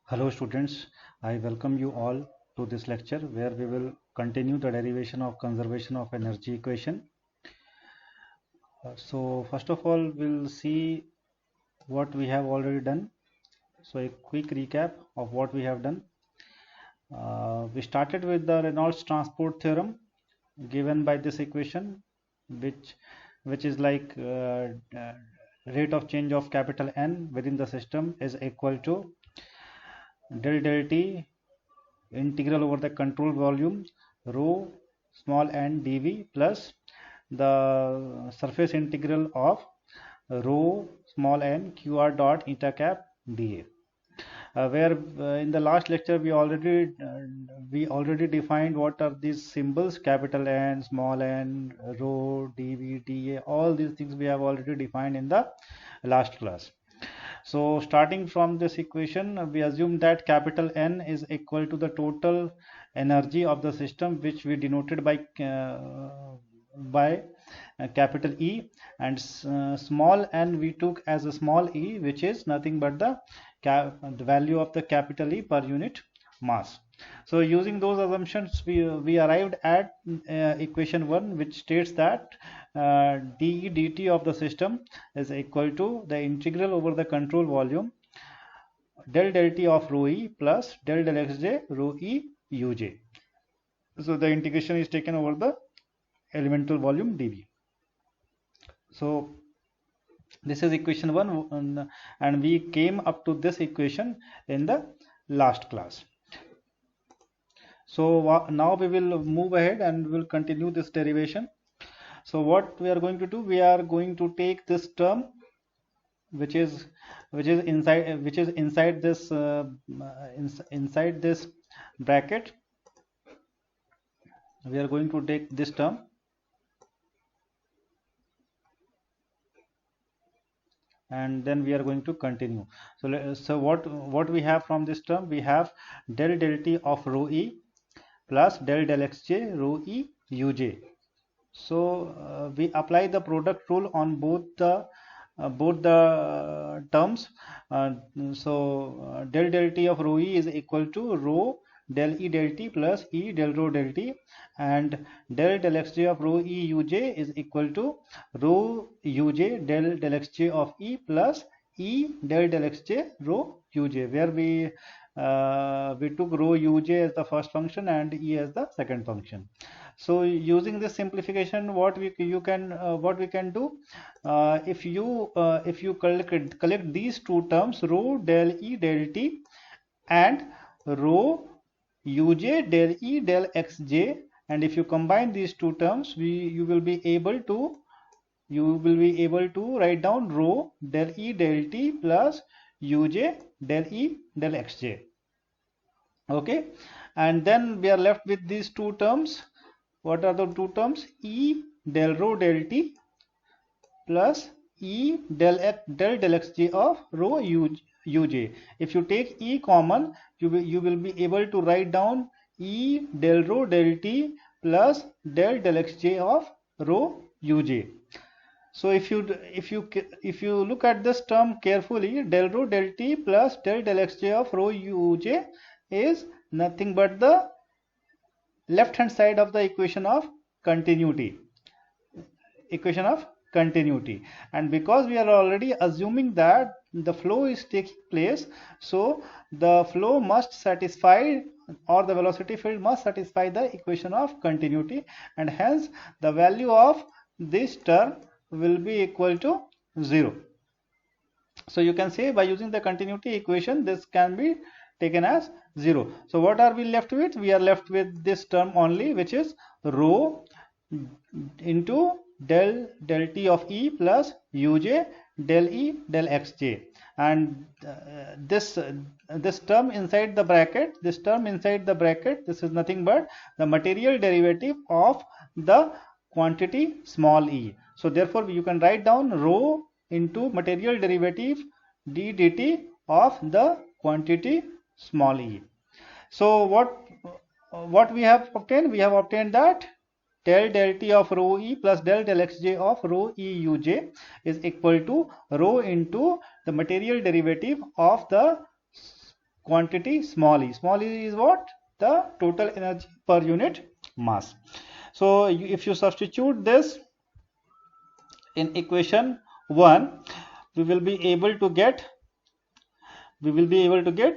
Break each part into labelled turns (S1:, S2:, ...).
S1: Hello students, I welcome you all to this lecture where we will continue the derivation of conservation of energy equation. So first of all we'll see what we have already done. So a quick recap of what we have done. We started with the Reynolds transport theorem given by this equation which is like rate of change of capital N within the system is equal to del T integral over the controlled volume rho small n dv plus the surface integral of rho small n qr dot eta cap dA. Where in the last lecture we already defined what are these symbols: capital N, small n, rho, dv, dA. All these things we have already defined in the last class. So starting from this equation, we assume that capital N is equal to the total energy of the system, which we denoted by capital E, and small n we took as a small e, which is nothing but the value of the capital E per unit mass. So using those assumptions, we arrived at equation 1, which states that dE dt of the system is equal to the integral over the control volume del T of rho E plus del xj rho E uj. So the integration is taken over the elemental volume dV. So this is equation 1, and we came up to this equation in the last class. So now we will move ahead and we will continue this derivation. So what we are going to do, we are going to take this term which is inside this inside this bracket. We are going to take this term, and then we are going to continue. So what we have from this term, we have del T of rho E plus del xj rho E uj. So we apply the product rule on both the terms. So del T of rho E is equal to rho del E del T plus E del rho del T, and del xj of rho E uj is equal to rho uj del xj of E plus E del xj rho uj, where we took rho uj as the first function and E as the second function. So using this simplification, what we can do, if you collect these two terms, rho del E del T and rho uj del E del xj, and if you combine these two terms, you will be able to write down rho del E del T plus uj del E del xj. Okay, and then we are left with these two terms. What are the two terms? E del rho del T plus E del xj of rho uj. If you take E common, you will be able to write down E del rho del T plus del xj of rho uj. So if you look at this term carefully, del rho del T plus del xj of rho uj is nothing but the left hand side of the equation of continuity. And because we are already assuming that the flow is taking place, so the flow must satisfy, or the velocity field must satisfy the equation of continuity, and hence the value of this term will be equal to 0. So you can say by using the continuity equation, this can be taken as 0. So what are we left with? We are left with this term only, which is rho into del T of E plus uj del E del xj, and this term inside the bracket, this is nothing but the material derivative of the quantity small e. So therefore you can write down rho into material derivative d dt of the quantity small e. So what we have obtained? We have obtained that del T of rho E plus del xj of rho E uj is equal to rho into the material derivative of the quantity small e. Small e is what? The total energy per unit mass. So if you substitute this in equation 1, we will be able to get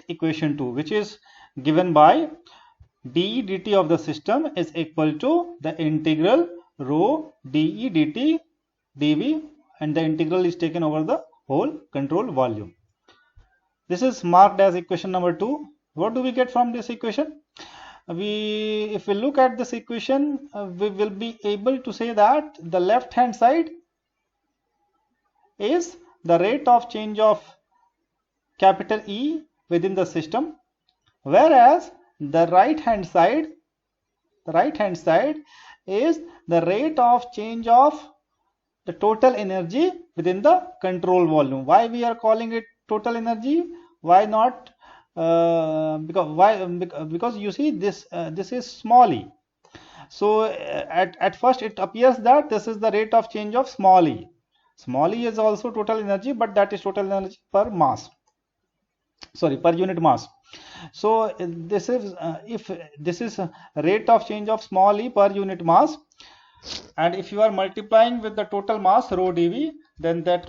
S1: equation 2, which is given by dE dt of the system is equal to the integral rho dE dt dV, and the integral is taken over the whole control volume. This is marked as equation number 2. What do we get from this equation? If we look at this equation, we will be able to say that the left hand side is the rate of change of capital E within the system, whereas the right hand side is the rate of change of the total energy within the control volume. Why we are calling it total energy? Why not? Because you see this is small e. So at first it appears that this is the rate of change of small e. Small e is also total energy, but that is total energy per mass. Sorry, per unit mass. So this is if this is rate of change of small e per unit mass, and if you are multiplying with the total mass rho dV, then that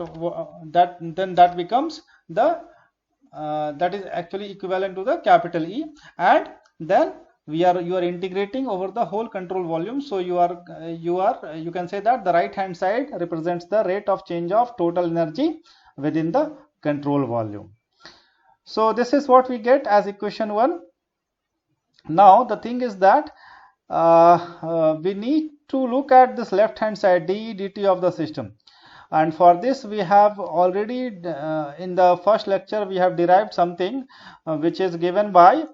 S1: becomes the that is actually equivalent to the capital E, and then you are integrating over the whole control volume. So you can say that the right hand side represents the rate of change of total energy within the control volume. So this is what we get as equation 1. Now the thing is that we need to look at this left hand side, dE dt of the system, and for this we have already in the first lecture we have derived something which is given by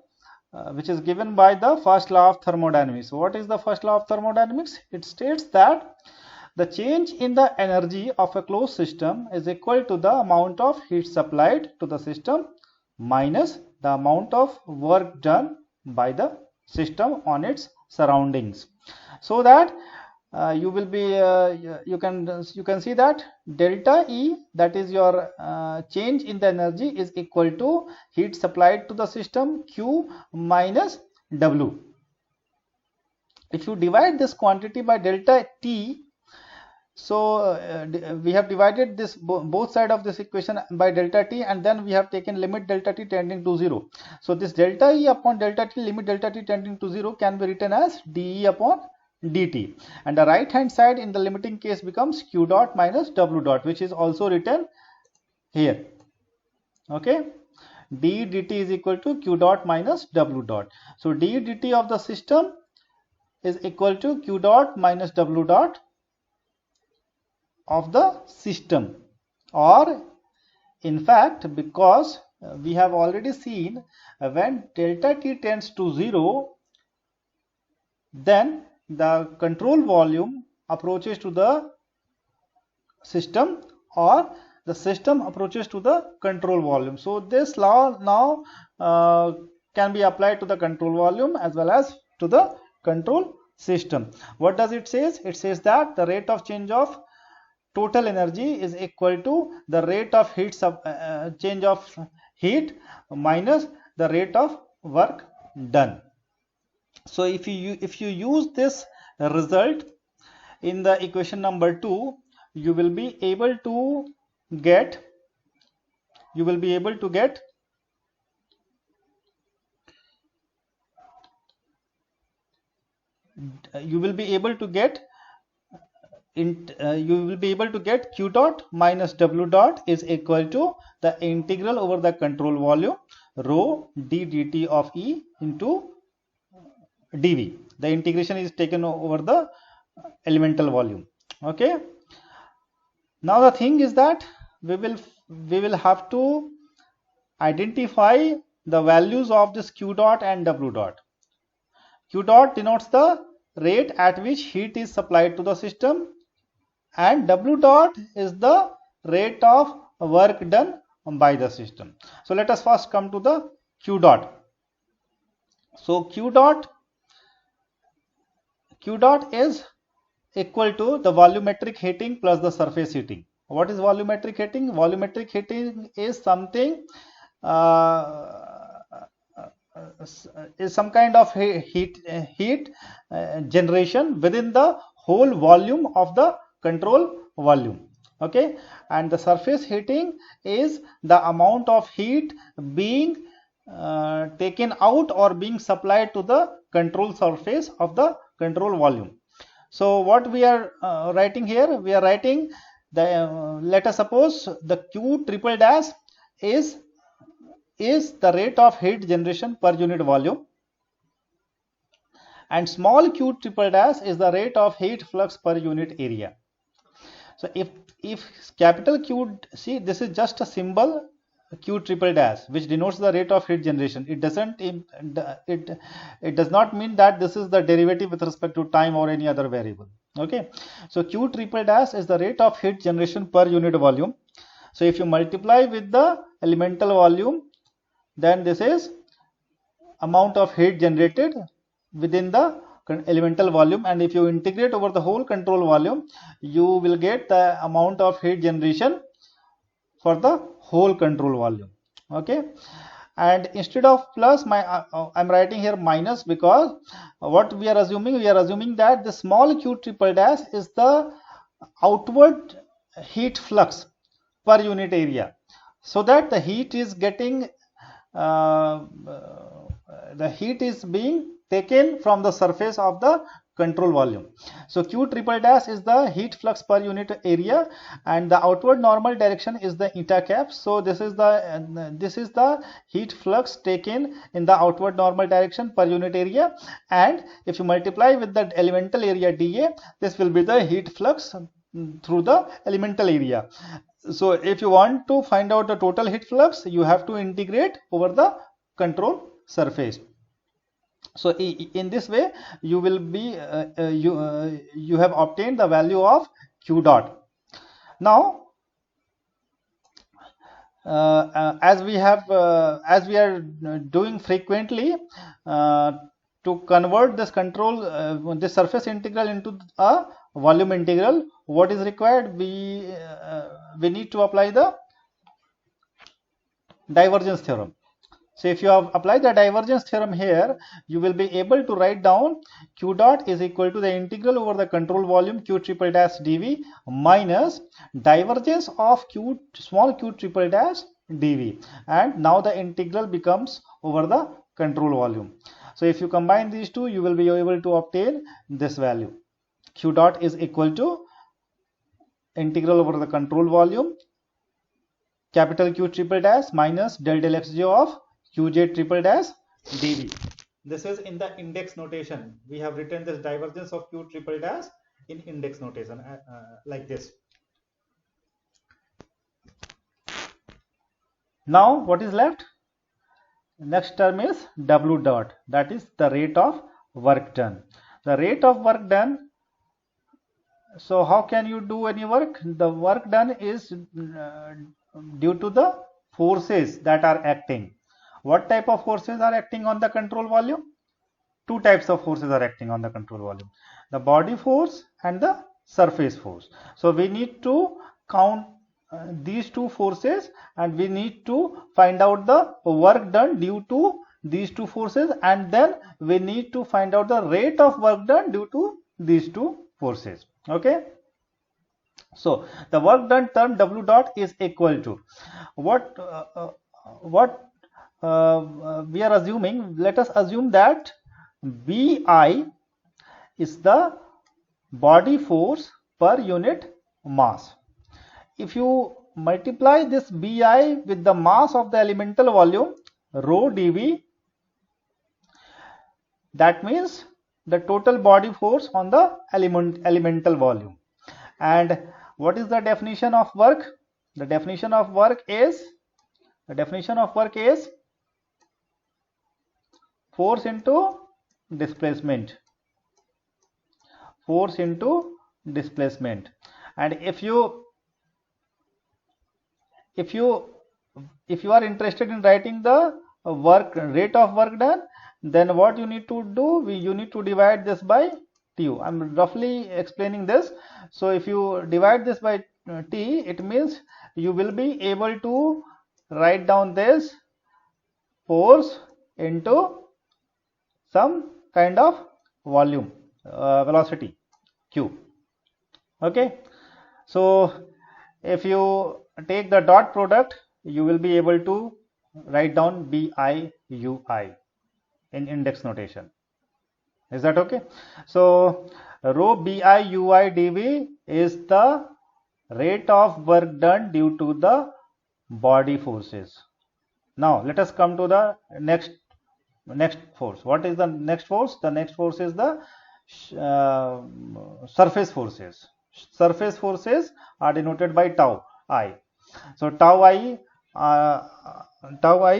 S1: the first law of thermodynamics. What is the first law of thermodynamics? It states that the change in the energy of a closed system is equal to the amount of heat supplied to the system minus the amount of work done by the system on its surroundings. So that you will be you can see that delta E, that is your change in the energy, is equal to heat supplied to the system Q minus W. If you divide this quantity by delta T, so we have divided this both side of this equation by delta T, and then we have taken limit delta T tending to 0. So this delta E upon delta T, limit delta T tending to 0, can be written as dE upon dt, and the right hand side in the limiting case becomes Q dot minus W dot, which is also written here. Okay, dE dt is equal to Q dot minus W dot. So dE dt of the system is equal to Q dot minus W dot of the system, or in fact, because we have already seen when delta T tends to 0, then the control volume approaches to the system, or the system approaches to the control volume. So this law now can be applied to the control volume as well as to the control system. What does it say? It says that the rate of change of total energy is equal to the rate of change of heat minus the rate of work done. So if you use this result in the equation number 2, you will be able to get Q dot minus W dot is equal to the integral over the control volume rho d dt of E into dV. The integration is taken over the elemental volume. Okay. Now the thing is that we will have to identify the values of this Q dot and W dot. Q dot denotes the rate at which heat is supplied to the system, and W dot is the rate of work done by the system. So let us first come to the Q dot. So Q dot is equal to the volumetric heating plus the surface heating. What is volumetric heating? Volumetric heating is something is some kind of heat generation within the whole volume of the control volume. Okay, and the surface heating is the amount of heat being taken out or being supplied to the control surface of the control volume. So what we are writing here, we are writing the let us suppose the Q triple dash is the rate of heat generation per unit volume, and small q triple dash is the rate of heat flux per unit area. So if capital Q, see, this is just a symbol q triple dash which denotes the rate of heat generation. It does not mean that this is the derivative with respect to time or any other variable. Okay, so q triple dash is the rate of heat generation per unit volume. So if you multiply with the elemental volume, then this is amount of heat generated within the elemental volume, and if you integrate over the whole control volume, you will get the amount of heat generation for the whole control volume. Okay, and instead of plus, I'm writing here minus, because what we are assuming that the small q triple dash is the outward heat flux per unit area, so that the heat is getting the heat is being taken from the surface of the control volume. So q triple dash is the heat flux per unit area, and the outward normal direction is the eta cap. So this is the heat flux taken in the outward normal direction per unit area, and if you multiply with the elemental area dA, this will be the heat flux through the elemental area. So if you want to find out the total heat flux, you have to integrate over the control surface. So in this way, you will be you have obtained the value of q dot. Now as we are doing frequently, to convert this this surface integral into a volume integral, what is required? We need to apply the divergence theorem. So if you have applied the divergence theorem here, you will be able to write down q dot is equal to the integral over the control volume q triple dash dv minus divergence of small q triple dash dv, and now the integral becomes over the control volume. So if you combine these two, you will be able to obtain this value. Q dot is equal to integral over the control volume capital Q triple dash minus del del xj of qj triple dash dv. This is in the index notation. We have written this divergence of q triple dash in index notation like this. Now what is left? Next term is w dot, that is the rate of work done. The rate of work done. So how can you do any work? The work done is due to the forces that are acting. What type of forces are acting on the control volume? Two types of forces are acting on the control volume: the body force and the surface force. So we need to count these two forces, and we need to find out the work done due to these two forces, and then we need to find out the rate of work done due to these two forces. Okay, so the work done term w dot is equal to what we are assuming. Let us assume that Bi is the body force per unit mass. If you multiply this Bi with the mass of the elemental volume rho dV, that means the total body force on the elemental volume. And what is the definition of work? The definition of work is force into displacement. Force into displacement. And if you are interested in writing the rate of work done, then what you need to do, you need to divide this by tu. I'm roughly explaining this. So if you divide this by t, it means you will be able to write down this force into some kind of volume, velocity q. Okay, so if you take the dot product, you will be able to write down bi ui in index notation. Is that okay? So rho bi ui dv is the rate of work done due to the body forces. Now let us come to the next force. What is the next force? The next force is the surface forces. Surface forces are denoted by tau I. So tau I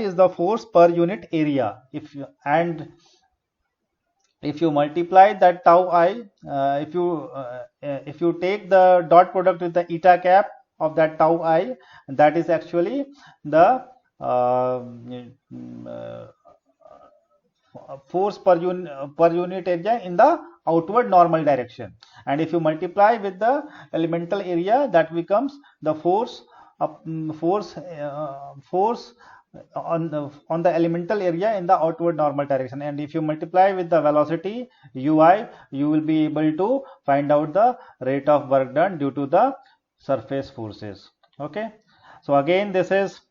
S1: is the force per unit area. If you multiply that tau I, if you take the dot product with the eta cap of that tau I, that is actually the force per unit area in the outward normal direction, and if you multiply with the elemental area, that becomes the force on the elemental area in the outward normal direction, and if you multiply with the velocity ui, you will be able to find out the rate of work done due to the surface forces. Okay, so again this is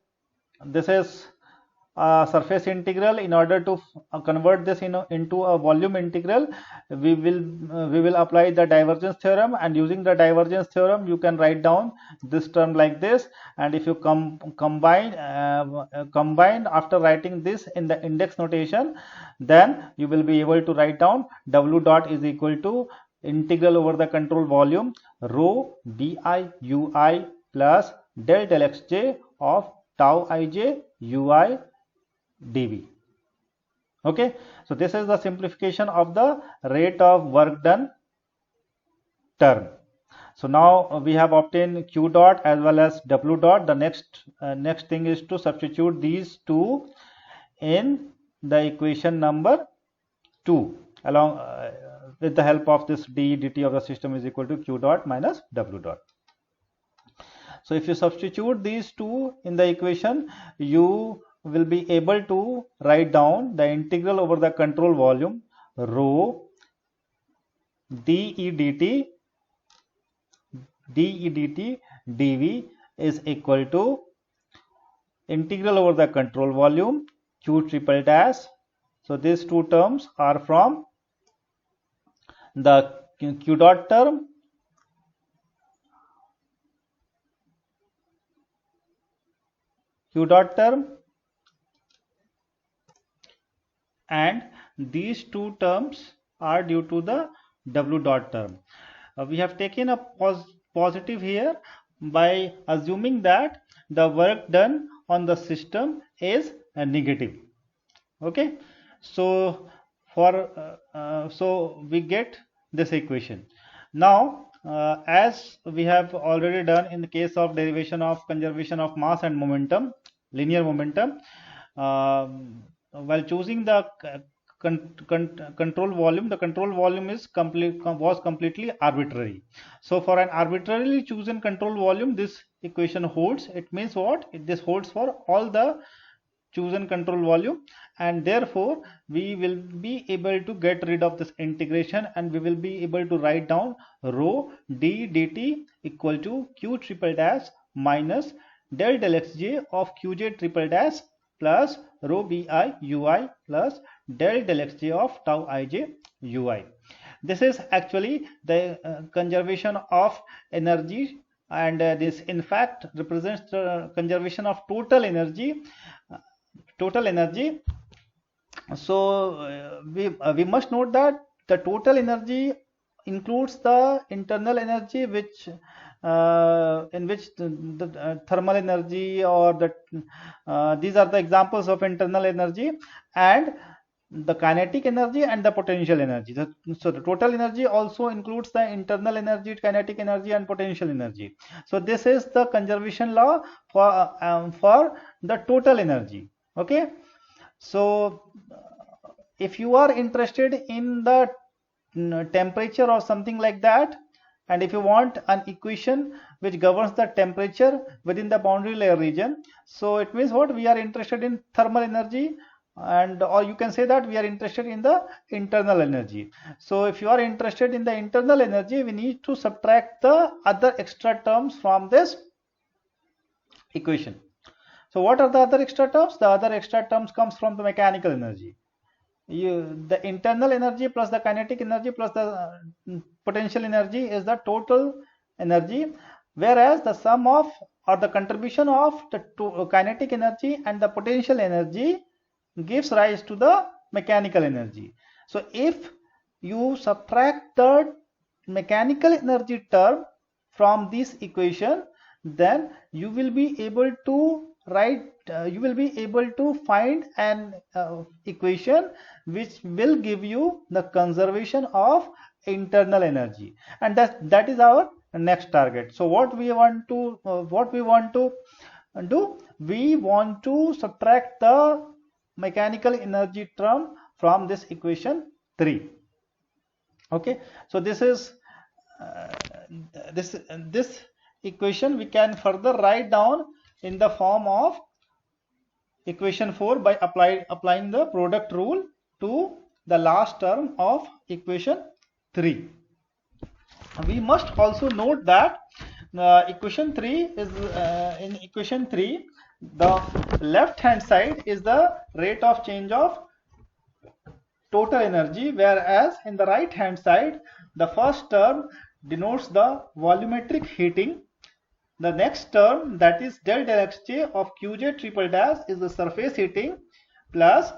S1: surface integral. In order to convert this into a volume integral, we will apply the divergence theorem, and using the divergence theorem you can write down this term like this, and if you combine after writing this in the index notation, then you will be able to write down w dot is equal to integral over the control volume rho bi ui plus del xj of tau ij ui dV. Okay, so this is the simplification of the rate of work done term. So now we have obtained q dot as well as w dot. The next thing is to substitute these two in the equation number 2 along with the help of this d dt of the system is equal to q dot minus w dot. So if you substitute these two in the equation, you will be able to write down the integral over the control volume rho dE dt dV is equal to integral over the control volume q triple dash. So these two terms are from the q dot term and these two terms are due to the w dot term. We have taken a positive here by assuming that the work done on the system is negative. Okay, so so we get this equation. Now as we have already done in the case of derivation of conservation of mass and momentum, linear momentum, while choosing the control volume, the control volume was completely arbitrary. So for an arbitrarily chosen control volume, this equation holds. It means what? This holds for all the chosen control volume, and therefore we will be able to get rid of this integration, and we will be able to write down rho d dt equal to q triple dash minus del xj of qj triple dash plus rho bi ui plus del xj of tau ij ui. This is actually the conservation of energy, and this in fact represents the conservation of total energy. So we must note that the total energy includes the internal energy, which in which the thermal energy or these are the examples of internal energy, and the kinetic energy and the potential energy. So the total energy also includes the internal energy, kinetic energy and potential energy. So this is the conservation law for the total energy. Okay, so if you are interested in the temperature or something like that, and if you want an equation which governs the temperature within the boundary layer region, so it means what? We are interested in thermal energy and or you can say that we are interested in the internal energy. So if you are interested in the internal energy, we need to subtract the other extra terms from this equation. So what are the other extra terms? The other extra terms comes from the mechanical energy. The internal energy plus the kinetic energy plus the potential energy is the total energy, whereas the sum of or the contribution of the kinetic energy and the potential energy gives rise to the mechanical energy. So if you subtract the mechanical energy term from this equation, then you will be able to find an equation which will give you the conservation of internal energy, and that is our next target. So what we want to do, we want to subtract the mechanical energy term from this equation 3. Okay, so this is this equation we can further write down in the form of equation 4 by applying the product rule to the last term of equation 3. We must also note that equation 3 is in equation 3, the left hand side is the rate of change of total energy, whereas in the right hand side the first term denotes the volumetric heating. The next term, that is del xj of qj triple dash, is the surface heating, plus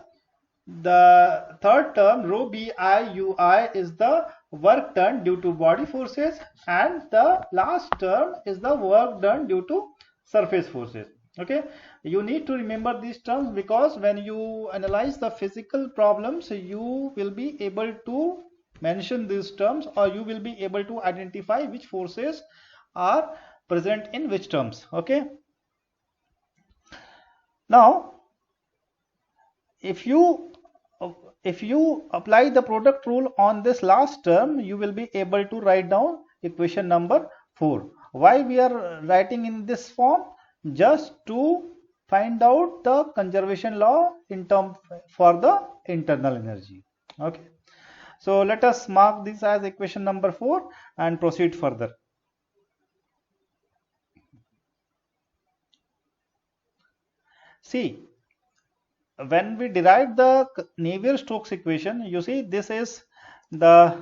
S1: the third term rho bi ui is the work done due to body forces, and the last term is the work done due to surface forces. Okay, you need to remember these terms, because when you analyze the physical problems, you will be able to mention these terms, or you will be able to identify which forces are present in which terms. Okay, now if you apply the product rule on this last term, you will be able to write down equation number 4. Why we are writing in this form? Just to find out the conservation law in term for the internal energy. Okay, so let us mark this as equation number 4 and proceed further. See, when we derive the Navier-Stokes equation, you see this is the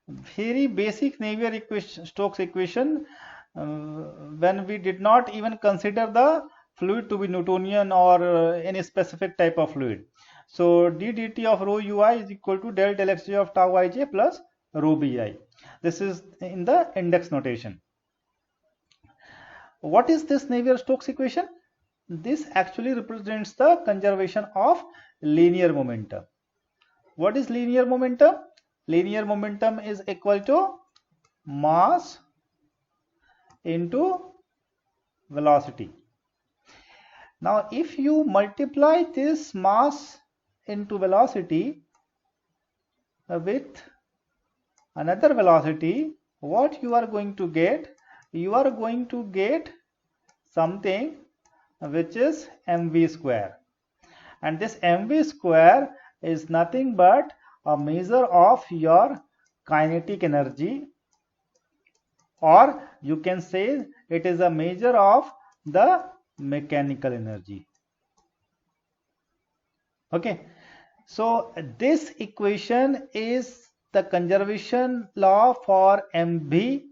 S1: very basic Navier-Stokes equation, when we did not even consider the fluid to be Newtonian or any specific type of fluid. So d dt of rho ui is equal to del xj of tau ij plus rho bi. This is in the index notation. What is this Navier-Stokes equation? This actually represents the conservation of linear momentum. What is linear momentum? Linear momentum is equal to mass into velocity. Now if you multiply this mass into velocity with another velocity, what you are going to get? You are going to get something which is mv square, and this mv square is nothing but a measure of your kinetic energy, or you can say it is a measure of the mechanical energy. Okay, so this equation is the conservation law for mv.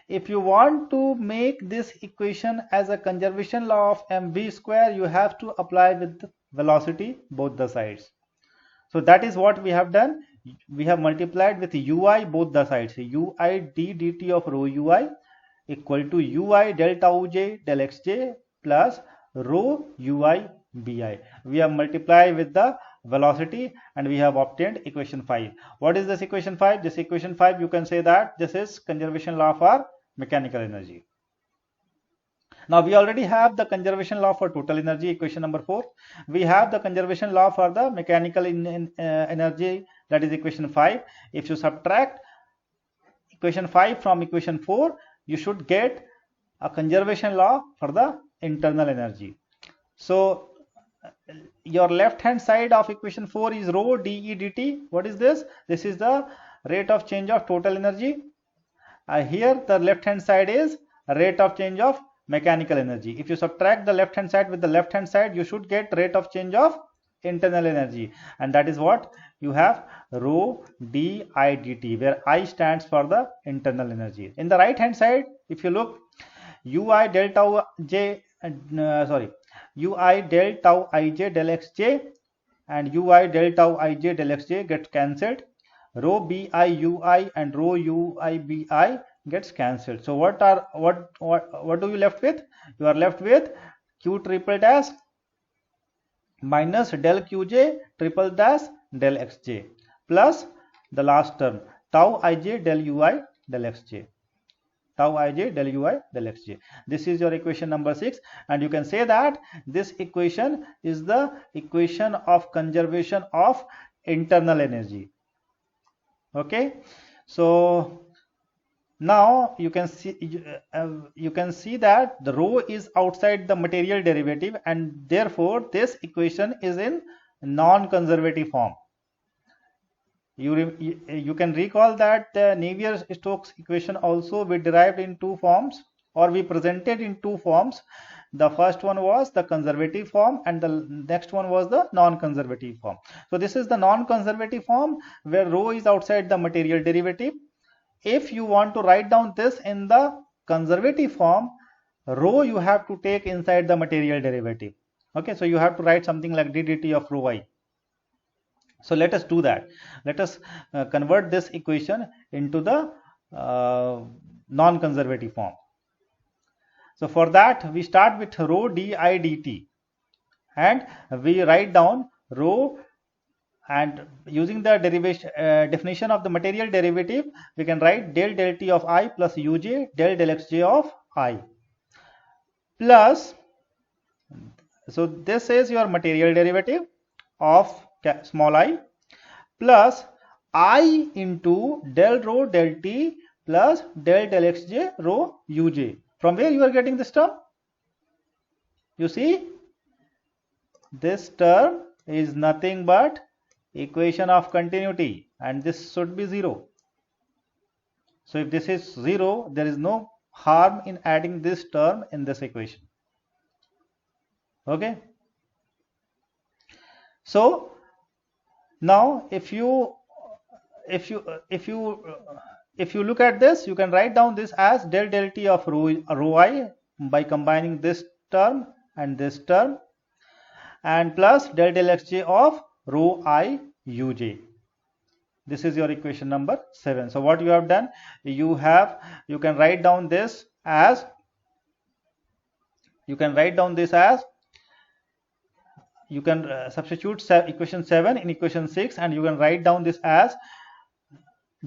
S1: If you want to make this equation as a conservation law of mv square, you have to apply with the velocity both the sides. So that is what we have done. We have multiplied with ui both the sides. Ui d dt of rho ui equal to ui del tau j del xj plus rho ui bi. We have multiplied with the velocity and we have obtained equation 5. What is this equation 5? This equation 5, you can say that this is conservation law for mechanical energy. Now we already have the conservation law for total energy, equation number 4. We have the conservation law for the mechanical energy, that is equation 5. If you subtract equation 5 from equation 4, you should get a conservation law for the internal energy. So your left hand side of equation 4 is rho dE dt. What is this? This is the rate of change of total energy. Here the left hand side is rate of change of mechanical energy. If you subtract the left hand side with the left hand side, you should get rate of change of internal energy, and that is what you have, rho di dt, where I stands for the internal energy. In the right hand side, if you look, ui del tau j ui del tau ij del xj and ui del tau ij del xj gets cancelled. Rho bi ui and rho ui bi gets cancelled. So what do you left with? You are left with q triple dash minus del qj triple dash del xj plus the last term tau ij del ui del xj. Tau ij del ui del xj. This is your equation number 6, and you can say that this equation is the equation of conservation of internal energy. Okay, so now you can see that the rho is outside the material derivative, and therefore this equation is in non-conservative form. You can recall that the Navier-Stokes equation also we derived in two forms, or we presented in two forms. The first one was the conservative form and the next one was the non-conservative form. So this is the non-conservative form where rho is outside the material derivative. If you want to write down this in the conservative form, rho you have to take inside the material derivative. Okay, so you have to write something like ddt of rho I. So let us do that. Let us convert this equation into the non-conservative form. So for that we start with rho di dt and we write down rho, and using the definition of the material derivative, we can write del t of I plus uj del xj of I plus, so this is your material derivative of small I plus I into del rho del t plus del xj rho uj. From where you are getting this term? You see, this term is nothing but equation of continuity, and this should be 0. So if this is 0, there is no harm in adding this term in this equation. Okay. So now if you look at this, you can write down this as del t of rho I by combining this term and this term, and plus del xj of rho I uj. This is your equation number 7. So what you have done, you can write down this as, you can substitute equation 7 in equation 6, and you can write down this as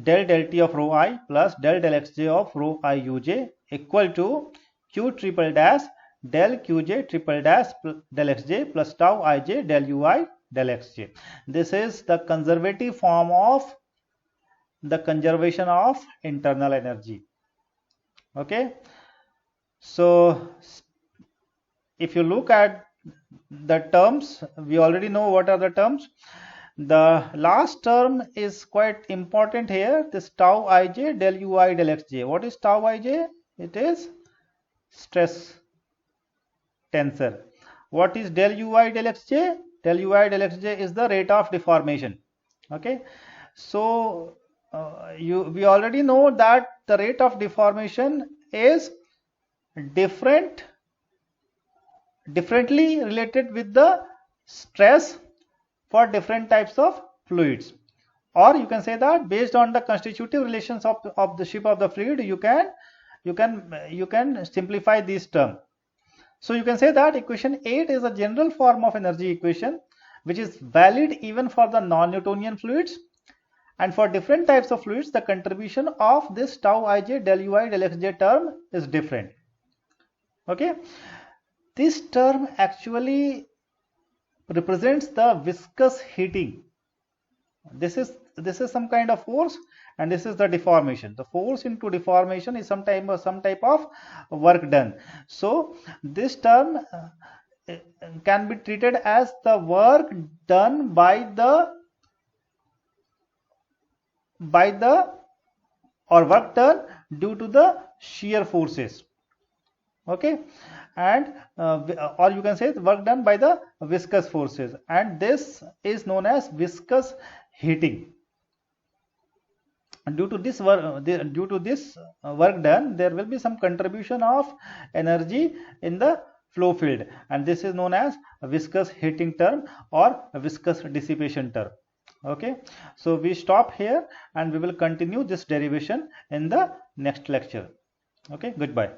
S1: del t of rho I plus del xj of rho I uj equal to q triple dash del qj triple dash del xj plus tau ij del ui del xj. This is the conservative form of the conservation of internal energy. Okay, so if you look at the terms, we already know what are the terms. The last term is quite important here, this tau ij del ui del xj. What is tau ij? It is stress tensor. What is del ui del xj? Del ui del xj is the rate of deformation. Okay, so we already know that the rate of deformation is differently related with the stress for different types of fluids, or you can say that based on the constitutive relations of the shape of the fluid, you can simplify this term. So you can say that equation 8 is a general form of energy equation which is valid even for the non-Newtonian fluids, and for different types of fluids the contribution of this tau ij del ui del xj term is different. Okay, this term actually represents the viscous heating. This is some kind of force, and this is the deformation. The force into deformation is some type of work done. So this term can be treated as the work done by the or work done due to the shear forces. Okay, and or you can say work done by the viscous forces, and this is known as viscous heating. And due to this work done, there will be some contribution of energy in the flow field, and this is known as a viscous heating term or a viscous dissipation term. Okay, so we stop here and we will continue this derivation in the next lecture. Okay, goodbye.